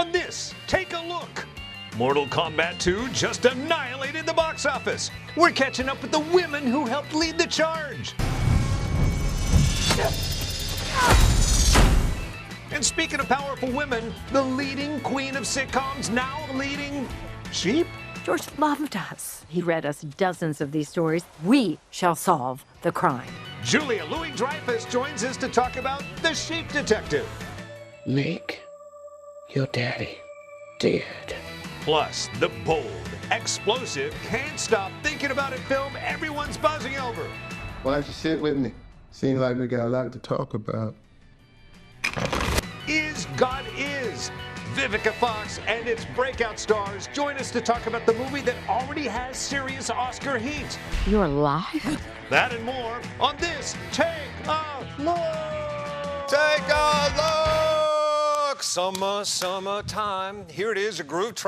On this, take a look. Mortal Kombat 2 just annihilated the box office. We're catching up with the women who helped lead the charge. And speaking of powerful women, the leading queen of sitcoms now leading sheep? George loved us. He read us dozens of these stories. We shall solve the crime. Julia Louis-Dreyfus joins us to talk about The Sheep Detective. Make your daddy dead. Plus, the bold, explosive, can't stop thinking about it film everyone's buzzing over. Why don't you sit with me? Seems like we got a lot to talk about. Is God Is. Vivica Fox and its breakout stars join us to talk about the movie that already has serious Oscar heat. You're live? That and more on this Take a Look. Take a look! Summertime. Here it is, a groove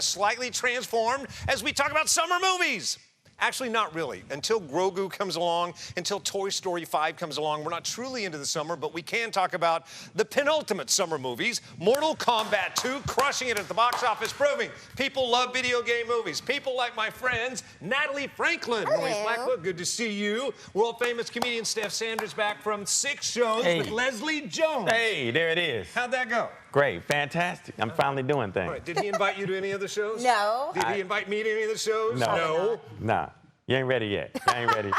slightly transformed as we talk about summer movies. Actually, not really. Until Grogu comes along, until Toy Story 5 comes along, we're not truly into the summer, but we can talk about the penultimate summer movies. Mortal Kombat 2 crushing it at the box office, proving people love video game movies. People like my friends, Natalie Franklin. Maurice Blackwood, good to see you. World-famous comedian Steph Sanders back from 6 shows with Leslie Jones. Hey, there it is. How'd that go? Great, fantastic. I'm finally doing things. All right, did he invite you to any of the shows? No. Did he invite me to any of the shows? No. Nah, you ain't ready yet. I ain't ready.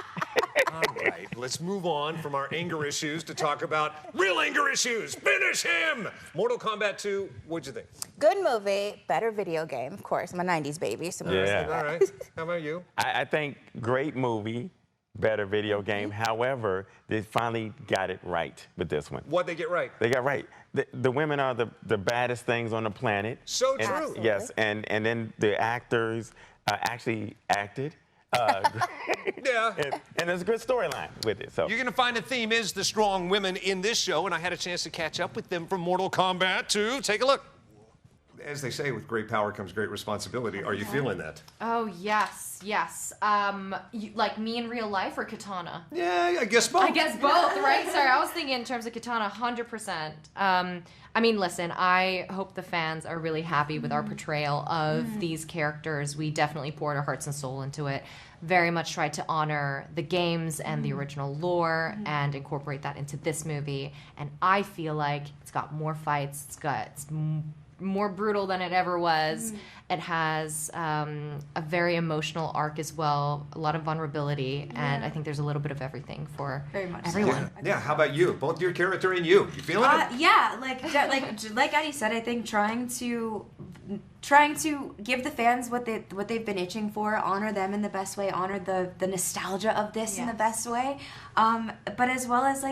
All right, let's move on from our anger issues to talk about real anger issues. Finish him! Mortal Kombat 2, what'd you think? Good movie, better video game, of course. I'm a 90s baby, so Yeah. All right, how about you? I think great movie, better video game. However, they finally got it right with this one. What'd they get right? They got right. The women are the baddest things on the planet. So And- true. Yes, and then the actors actually acted. Yeah. And there's a good storyline with it. So You're gonna find the theme is the strong women in this show, and I had a chance to catch up with them from Mortal Kombat 2. Take a look. As they say, with great power comes great responsibility. Are you feeling that? Oh, yes, yes. Like me in real life or Katana? Yeah, I guess both. I guess both, right? Sorry, I was thinking in terms of Katana, 100%. I mean, listen, I hope the fans are really happy with our portrayal of these characters. We definitely poured our hearts and soul into it. Very much tried to honor the games and the original lore and incorporate that into this movie. And I feel like it's got more fights, it's more brutal than it ever was. It has a very emotional arc as well, a lot of vulnerability, and I think there's a little bit of everything for everyone. Yeah, how about you? Both your character and you. You feeling it? Yeah, like Eddie said, I think trying to give the fans what they've been itching for, honor them in the best way, honor the nostalgia of this in the best way, but as well as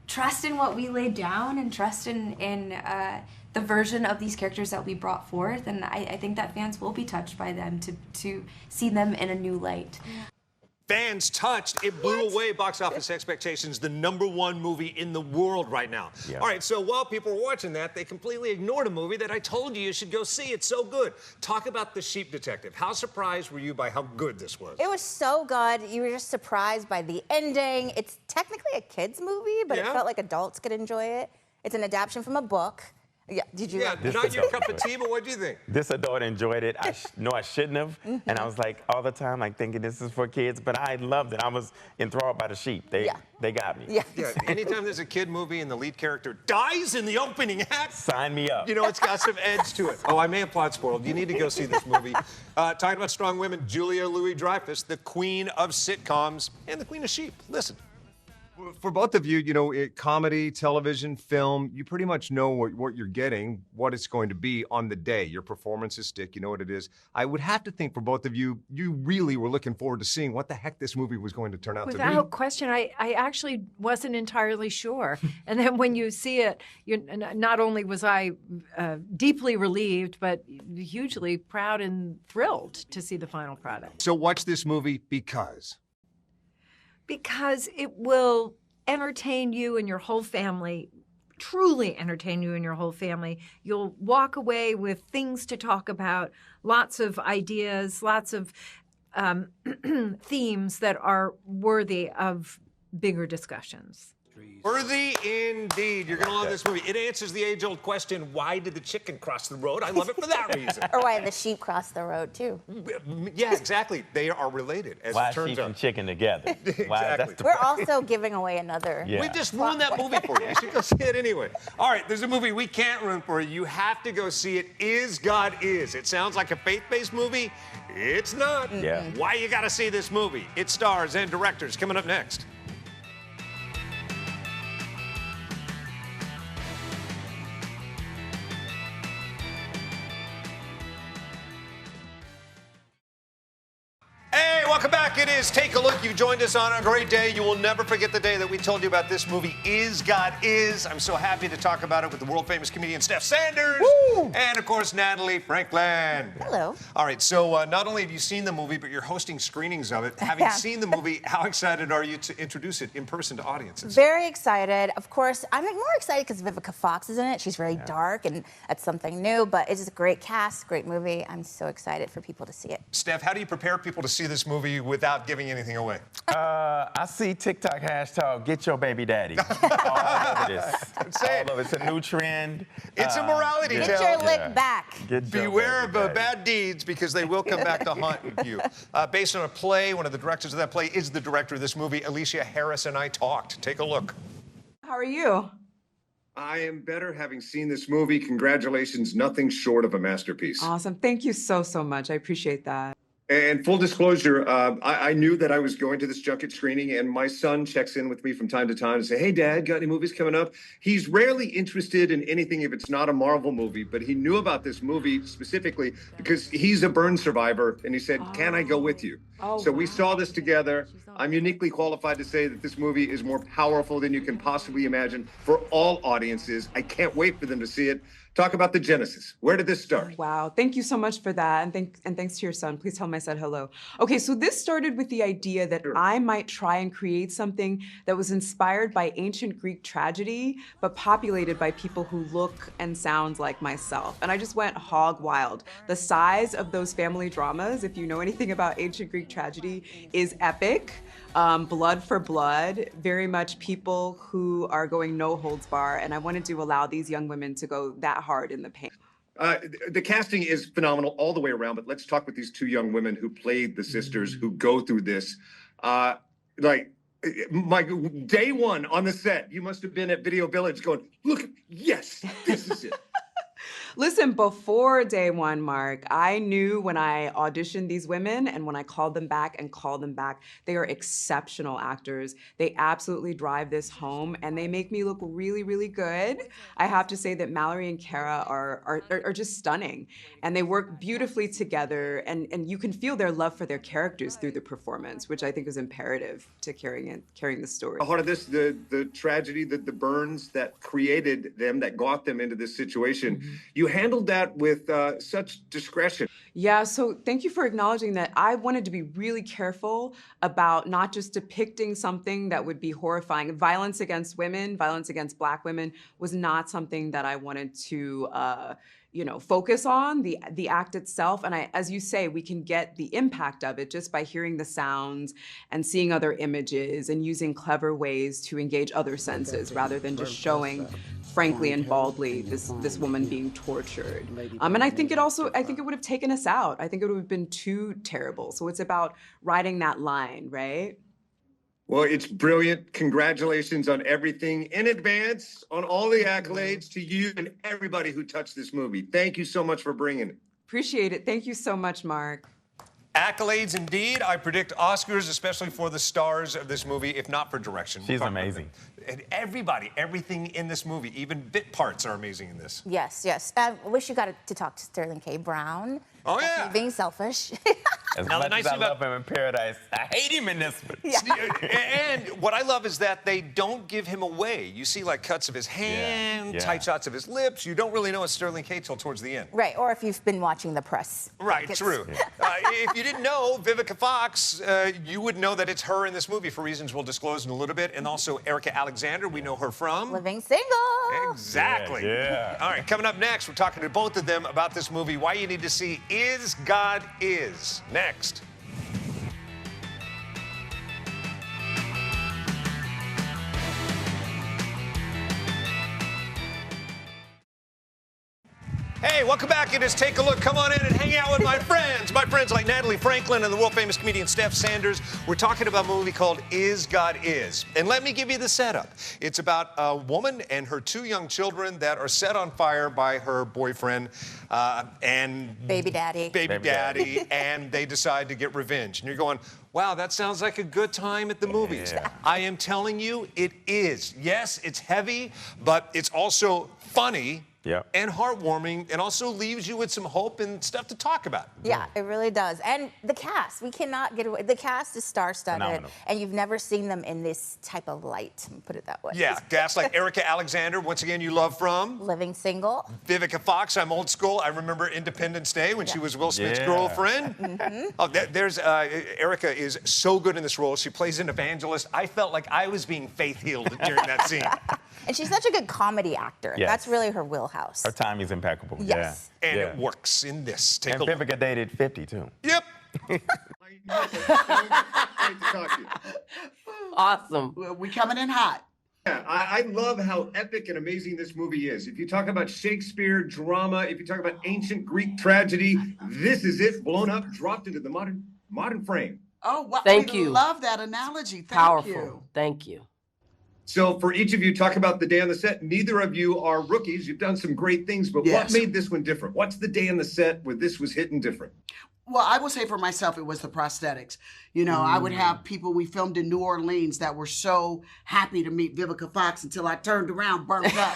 trust in what we laid down and trust in the version of these characters that we brought forth, and I think that fans will be touched by them to see them in a new light. Fans touched. It blew away box office expectations. The #1 movie in the world right now. Yeah. All right, so while people were watching that, they completely ignored a movie that I told you should go see. It's so good. Talk about The Sheep Detective. How surprised were you by how good this was? It was so good. You were just surprised by the ending. It's technically a kid's movie, but it felt like adults could enjoy it. It's an adaptation from a book. Yeah, did you? Yeah, not your cup of tea, but what do you think? This adult enjoyed it. I shouldn't have. And I was like, all the time, like thinking this is for kids, but I loved it. I was enthralled by the sheep. They got me. Yeah. Yeah, anytime there's a kid movie and the lead character dies in the opening act, Sign me up. you know, it's got some edge to it. Oh, I may have plot spoiled. You need to go see this movie. Talking about strong women, Julia Louis-Dreyfus, the queen of sitcoms and the queen of sheep. Listen. For both of you, you know, comedy, television, film, you pretty much know what you're getting, what it's going to be on the day. Your performances stick, you know what it is. I would have to think for both of you, you really were looking forward to seeing what the heck this movie was going to turn out to be. Without question, I actually wasn't entirely sure. And then when you see it, not only was I deeply relieved, but hugely proud and thrilled to see the final product. So watch this movie because Because it will entertain you and your whole family, truly entertain you and your whole family. You'll walk away with things to talk about, lots of ideas, lots of themes that are worthy of bigger discussions. Worthy indeed. You're going to love this movie. It answers the age-old question, why did the chicken cross the road? I love it for that reason. Or why the sheep crossed the road, too. Yeah, exactly. They are related, as Why it turns sheep out. and chicken together? Exactly. We're also giving away another. Yeah. We just ruined that movie for you. You should go see it anyway. All right, there's a movie we can't ruin for you. You have to go see it. Is God Is. It sounds like a faith-based movie. It's not. Yeah. Why you got to see this movie? Its stars and directors coming up next. Hey, welcome back. It is Take a Look. You joined us on a great day. You will never forget the day that we told you about this movie, Is God Is. I'm so happy to talk about it with the world-famous comedian Steph Sanders. Woo! And, of course, Natalie Franklin. Hello. All right, so not only have you seen the movie, but you're hosting screenings of it. Having seen the movie, how excited are you to introduce it in person to audiences? Very excited. Of course, I'm more excited because Vivica Fox is in it. She's very dark, and that's something new, but it's just a great cast, great movie. I'm so excited for people to see it. Steph, how do you prepare people to see this movie without giving anything away? I see TikTok hashtag get your baby daddy. All over this. Say it. All over. It's a new trend. It's a morality tale. Get your lick back. Beware of bad deeds because they will come back to haunt you. Based on a play, one of the directors of that play is the director of this movie. Alicia Harris and I talked. Take a look. How are you? I am better having seen this movie. Congratulations, nothing short of a masterpiece. Awesome. Thank you so much. I appreciate that. And full disclosure, I knew that I was going to this junket screening, and my son checks in with me from time to time and say, hey, Dad, got any movies coming up? He's rarely interested in anything if it's not a Marvel movie, but he knew about this movie specifically because he's a burn survivor, and he said, can I go with you? So we saw this together. I'm uniquely qualified to say that this movie is more powerful than you can possibly imagine for all audiences. I can't wait for them to see it. Talk about the genesis. Where did this start? Wow, thank you so much for that, and thanks to your son. Please tell him I said hello. Okay, so this started with the idea that I might try and create something that was inspired by ancient Greek tragedy, but populated by people who look and sound like myself. And I just went hog wild. The size of those family dramas, if you know anything about ancient Greek tragedy, is epic. Blood for blood, very much people who are going no holds bar, and I wanted to allow these young women to go that hard in the paint. The casting is phenomenal all the way around, but let's talk with these two young women who played the sisters who go through this. Like, my day one on the set, you must have been at Video Village going, look, yes, this is it. Listen, before day one, Mark, I knew when I auditioned these women and when I called them back, they are exceptional actors. They absolutely drive this home and they make me look really, really good. I have to say that Mallory and Kara are just stunning, and they work beautifully together, and you can feel their love for their characters through the performance, which I think is imperative to carrying the story. A part of this, the tragedy, the burns that created them, that got them into this situation, you handled that with such discretion. Yeah, so thank you for acknowledging that. I wanted to be really careful about not just depicting something that would be horrifying. Violence against women, violence against Black women was not something that I wanted to focus on, the act itself. And as you say, we can get the impact of it just by hearing the sounds and seeing other images and using clever ways to engage other senses rather than just showing frankly and baldly this woman being tortured. And I think it would have taken us out. I think it would have been too terrible. So it's about riding that line, right? Well, it's brilliant. Congratulations on everything in advance, on all the accolades to you and everybody who touched this movie. Thank you so much for bringing it. Appreciate it. Thank you so much, Mark. Accolades indeed. I predict Oscars, especially for the stars of this movie, if not for direction. She's amazing. And everything in this movie, even bit parts are amazing in this. Yes, yes. I wish you got to talk to Sterling K. Brown. Oh, yeah. Being selfish. As much as I love him in Paradise, I hate him in this one. Yeah. And what I love is that they don't give him away. You see, like, cuts of his hand, tight shots of his lips. You don't really know it's Sterling K. till towards the end. Right, or if you've been watching the press. Right, true. If you didn't know Vivica Fox, you would know that it's her in this movie for reasons we'll disclose in a little bit. And also Erica Alexander, we know her from Living Single. Exactly. Yeah. All right, coming up next, we're talking to both of them about this movie, why you need to see Is God Is. Next. Hey, welcome back. It is Take a Look. Come on in and hang out with my friends. My friends like Natalie Franklin and the world-famous comedian Steph Sanders. We're talking about a movie called Is God Is. And let me give you the setup. It's about a woman and her 2 young children that are set on fire by her boyfriend and... Baby daddy. And they decide to get revenge. And you're going, wow, that sounds like a good time at the movies. Yeah. I am telling you, it is. Yes, it's heavy, but it's also funny. Yep. And heartwarming, and also leaves you with some hope and stuff to talk about. Yeah, it really does. And the cast, we cannot get away. The cast is star-studded, Phenomenal. and you've never seen them in this type of light, put it that way. Yeah, cast like Erica Alexander, once again, you love from. Living Single. Vivica Fox, I'm old school. I remember Independence Day when she was Will Smith's Yeah. girlfriend. Oh, there's Erica is so good in this role. She plays an evangelist. I felt like I was being faith-healed during that scene. And she's such a good comedy actor. Yes. That's really her wheelhouse. Her timing's impeccable. Yes. Yeah. And yeah. it works in this. Take And a look. Vivica dated 50, too. Yep. Great to talk to you. Awesome. We coming in hot. Yeah, I love how epic and amazing this movie is. If you talk about Shakespeare drama, if you talk about ancient Greek tragedy, this is it, blown up, dropped into the modern frame. Oh, wow. Thank we you. love that analogy. Thank Powerful. you. Thank you. So for each of you, talk about the day on the set. Neither of you are rookies. You've done some great things, but Yes. what made this one different? What's the day on the set where this was hitting different? Well, I will say for myself, it was the prosthetics. You know, I would have people we filmed in New Orleans that were so happy to meet Vivica Fox until I turned around, burnt up.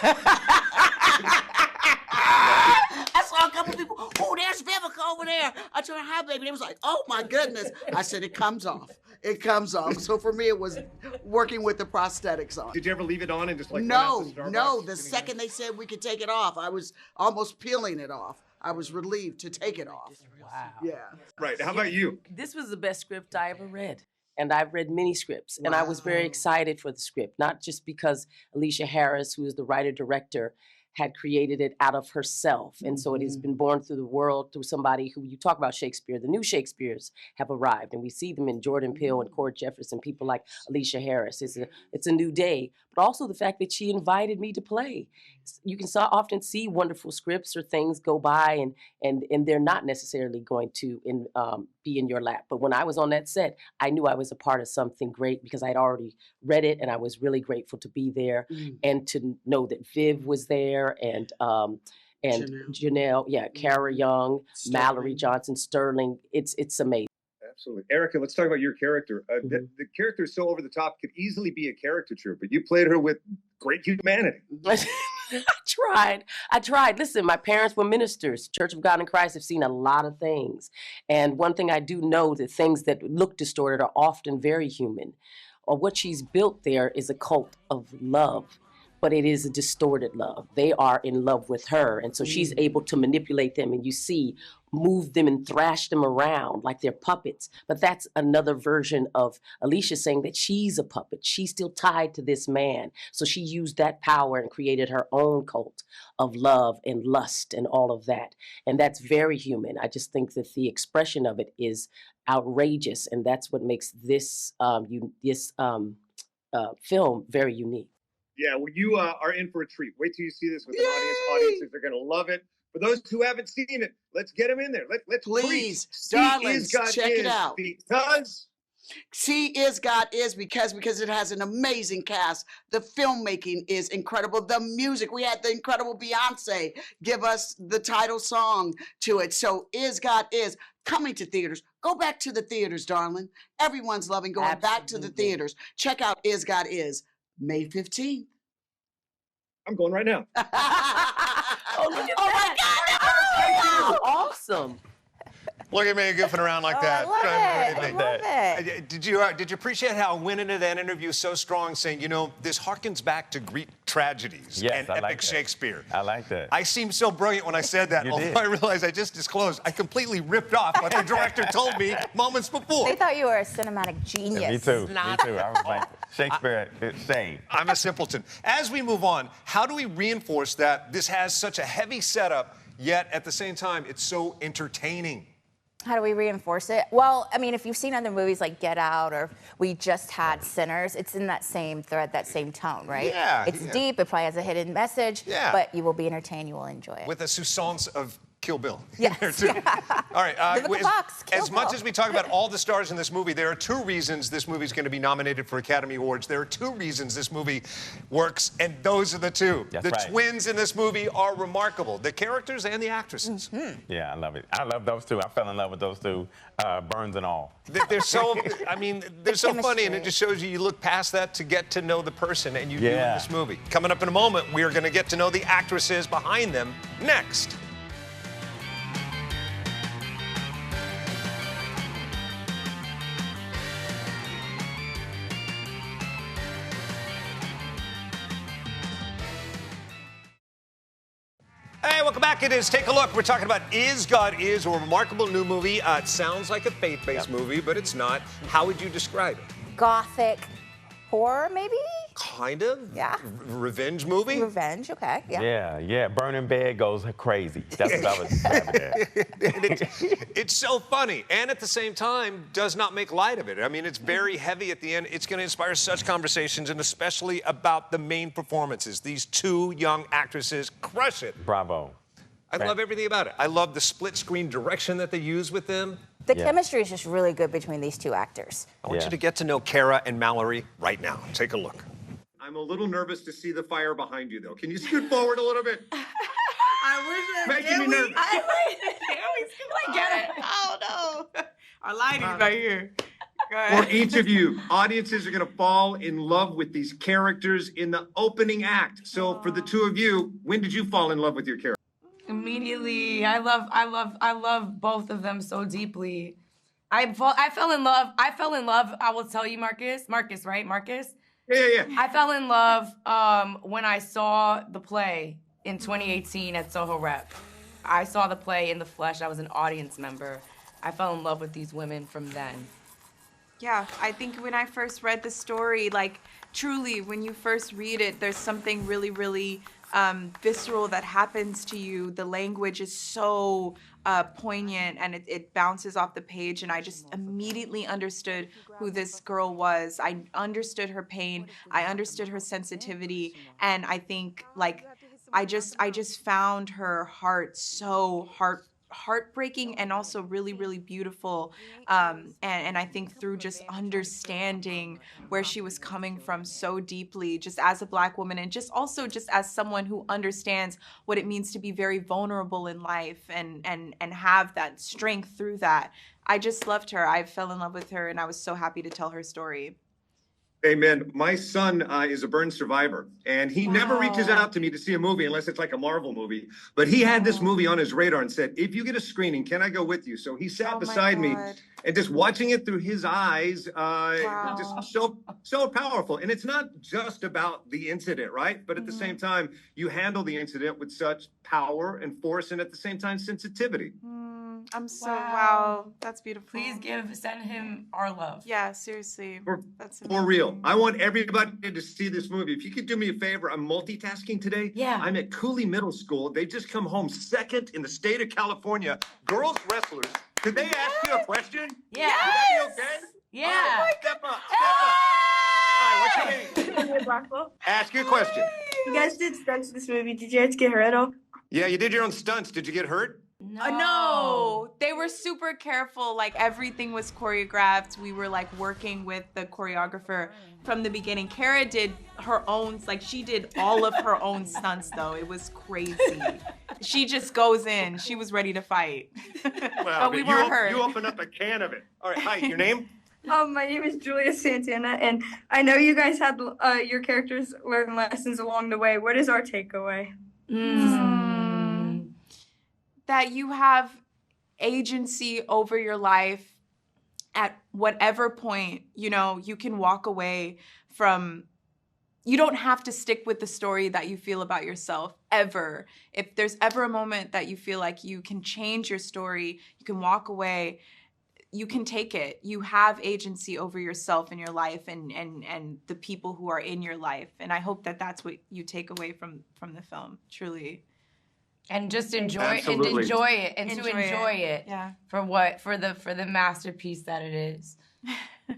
I saw a couple people, oh, there's Vivica over there. I told her, hi, baby. They was like, oh, my goodness. I said, it comes off. It comes off. So for me, it was working with the prosthetics on. Did you ever leave it on and just like No, run out to no. Starbucks? The second they said we could take it off, I was almost peeling it off. I was relieved to take it off. Wow. Yeah. Right. How about you? This was the best script I ever read. And I've read many scripts, and I was very excited for the script, not just because Alicia Harris, who is the writer-director, had created it out of herself. And so it has been born through the world, through somebody who, you talk about Shakespeare, the new Shakespeares have arrived, and we see them in Jordan Peele and Cord Jefferson, people like Alicia Harris. It's a new day, but also the fact that she invited me to play. You can often see wonderful scripts or things go by, and they're not necessarily going to be in your lap. But when I was on that set, I knew I was a part of something great because I'd already read it, and I was really grateful to be there and to know that Viv was there and Janelle, yeah, Kara Young, Mallory Johnson, Sterling. It's amazing. Absolutely. Erica, let's talk about your character. The character is so over the top, could easily be a caricature, but you played her with great humanity. I tried. Listen, my parents were ministers. Church of God in Christ have seen a lot of things. And one thing I do know, that things that look distorted are often very human. Or what she's built there is a cult of love, but it is a distorted love. They are in love with her. And so she's able to manipulate them, and you see, move them and thrash them around like they're puppets. But that's another version of Alicia saying that she's a puppet. She's still tied to this man. So she used that power and created her own cult of love and lust and all of that. And that's very human. I just think that the expression of it is outrageous. And that's what makes this film very unique. Yeah, well, you are in for a treat. Wait till you see this with an audience. Audiences are going to love it. For those who haven't seen it, let's get them in there. Let's Please, preach. darlings, See Is God check it Is out. Because See Is God Is because it has an amazing cast. The filmmaking is incredible. The music, we had the incredible Beyonce give us the title song to it. So Is God Is coming to theaters. Go back to the theaters, darling. Everyone's loving going back to the theaters. Check out Is God Is, May 15th. I'm going right now. Oh, look at that. Awesome. Look at me goofing around like that. I love it. Did you appreciate how I went into that interview so strong, saying, you know, this harkens back to Greek tragedies and I epic like that. Shakespeare. I like that. I seemed so brilliant when I said that, although did. I realized I just disclosed I completely ripped off what the director told me moments before. They thought you were a cinematic genius. Me too. Me too. I was like, Shakespeare, same. I'm a simpleton. As we move on, how do we reinforce that this has such a heavy setup, yet at the same time, it's so entertaining? How do we reinforce it? Well, I mean, if you've seen other movies like Get Out or we just had Sinners, it's in that same thread, that same tone, right? Yeah. It's deep, it probably has a hidden message, but you will be entertained, you will enjoy it. With a sousance of Kill Bill. Yes. There too. All right. As much Bill. as we talk about all the stars in this movie, there are two reasons this movie is going to be nominated for Academy Awards. There are two reasons this movie works, and those are the two. That's the right. twins in this movie are remarkable. The characters and the actresses. Yeah, I love it. I love those two. I fell in love with those two, Burns and all. They're so, I mean, they're so funny, and it just shows you look past that to get to know the person, and you do in this movie. Coming up in a moment, we are going to get to know the actresses behind them next. Hey, welcome back. It is Take a Look. We're talking about Is God Is, a remarkable new movie. It sounds like a faith-based movie, but it's not. How would you describe it? Gothic horror, maybe? Kind of. Yeah. Revenge movie? Revenge, okay. Yeah. Burning Bed goes crazy. That's what I was describing there. It's so funny, and at the same time, does not make light of it. I mean, it's very heavy at the end. It's going to inspire such conversations, and especially about the main performances. These two young actresses crush it. Bravo. I love everything about it. I love the split-screen direction that they use with them. The chemistry is just really good between these two actors. I want you to get to know Kara and Mallory right now. Take a look. I'm a little nervous to see the fire behind you, though. Can you scoot forward a little bit? I wish Making me nervous. I get it. Oh no. Our lighting's right here. Go ahead. For each of you, audiences are going to fall in love with these characters in the opening act. So for the two of you, when did you fall in love with your character? Immediately, I love both of them so deeply. I fell in love. I will tell you, Marcus, right? Marcus? Yeah. I fell in love when I saw the play in 2018 at Soho Rep. I saw the play in the flesh. I was an audience member. I fell in love with these women from then. Yeah, I think when I first read the story, like truly, when you first read it, there's something really, really visceral that happens to you. The language is so poignant, and it bounces off the page, and I just immediately understood who this girl was. I understood her pain. I understood her sensitivity, and I think like I just found her heart so heartbreaking and also really, really beautiful. And I think through just understanding where she was coming from so deeply, just as a Black woman, and just also just as someone who understands what it means to be very vulnerable in life and have that strength through that. I just loved her. I fell in love with her, and I was so happy to tell her story. Amen. My son is a burn survivor, and he never reaches out to me to see a movie unless it's like a Marvel movie. But he had this movie on his radar and said, if you get a screening, can I go with you? So he sat beside me, and just watching it through his eyes, just so powerful. And it's not just about the incident, right? But at the same time, you handle the incident with such power and force, and at the same time, sensitivity. I'm so, wow, that's beautiful. Please send him our love. Yeah, seriously. That's For real. I want everybody to see this movie. If you could do me a favor, I'm multitasking today. Yeah. I'm at Cooley Middle School. They just come home second in the state of California. Girls wrestlers. Could they ask you a question? Yeah. Would that be okay? Yeah. All right, step up. All right, what's your name? Ask your question. You guys did stunts in this movie. Did you guys get hurt at all? Yeah, you did your own stunts. Did you get hurt? No, they were super careful. Like everything was choreographed. We were like working with the choreographer from the beginning. Kara did her own, like she did all of her own stunts though. It was crazy. She just goes in. She was ready to fight. Well, but we weren't hurt. You open up a can of it. All right, hi, your name? My name is Julia Santana, and I know you guys had your characters learn lessons along the way. What is our takeaway? That you have agency over your life at whatever point, you know, you can walk away from, you don't have to stick with the story that you feel about yourself ever. If there's ever a moment that you feel like you can change your story, you can walk away, you can take it. You have agency over yourself and your life and the people who are in your life. And I hope that that's what you take away from the film, truly. And just enjoy Absolutely. it and Enjoy to enjoy it. it for the masterpiece that it is.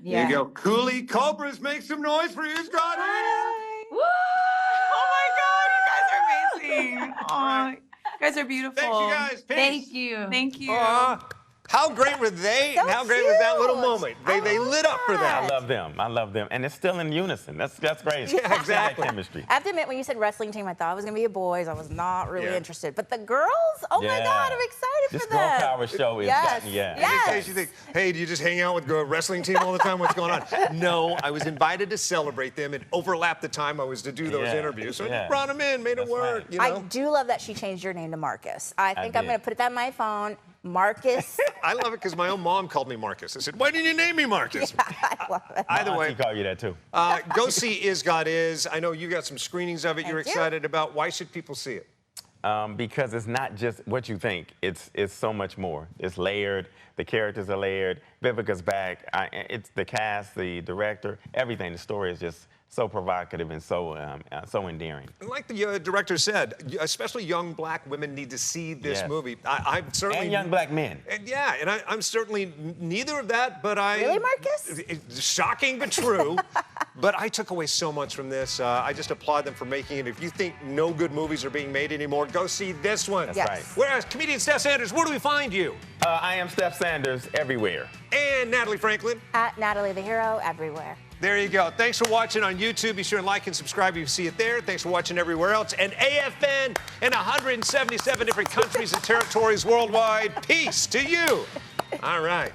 There you go. Cooley Cobras, make some noise for you, Scott. Woo! Oh my God, you guys are amazing. Oh, you guys are beautiful. Thanks, you guys. Peace. Thank you. Thank you. How great were they, and how great was that little moment? They lit up for that. I love them. I love them. And it's still in unison. That's great. Yeah, exactly. That chemistry. I have to admit, when you said wrestling team, I thought it was going to be a boys. I was not really interested. But the girls, oh my Yeah. God, I'm excited This for girl them. power show is Yes. gotten, yeah. Yes. In case you think, hey, do you just hang out with the wrestling team all the time? What's going on? No, I was invited to celebrate them. It overlapped the time I was to do those Yeah. interviews. So I Yeah. just brought them in, made it work. right. You know? I do love that she changed your name to Marcus. I think I'm did. going to put that in my phone. Marcus. I love it because my own mom called me Marcus. I said, why didn't you name me Marcus? I love it. Either My way, auntie call you that too. go see Is God Is. I know you got some screenings of it you're Thank you. excited about. Why should people see it? Because it's not just what you think. It's so much more. It's layered. The characters are layered. Vivica's back. It's the cast, the director, everything. The story is just so provocative and so endearing. Like the director said, especially young black women need to see this Yes. movie. I'm certainly And young black men. Yeah, and I'm certainly neither of that, but I Really, Marcus? It's shocking but true. But I took away so much from this. I just applaud them for making it. If you think no good movies are being made anymore, go see this one. That's Yes. right. Whereas comedian Steph Sanders, where do we find you? I am Steph Sanders everywhere. And Natalie Franklin. At Natalie the Hero everywhere. There you go. Thanks for watching on YouTube. Be sure and like and subscribe if you see it there. Thanks for watching everywhere else. And AFN in 177 different countries and territories worldwide. Peace to you. All right.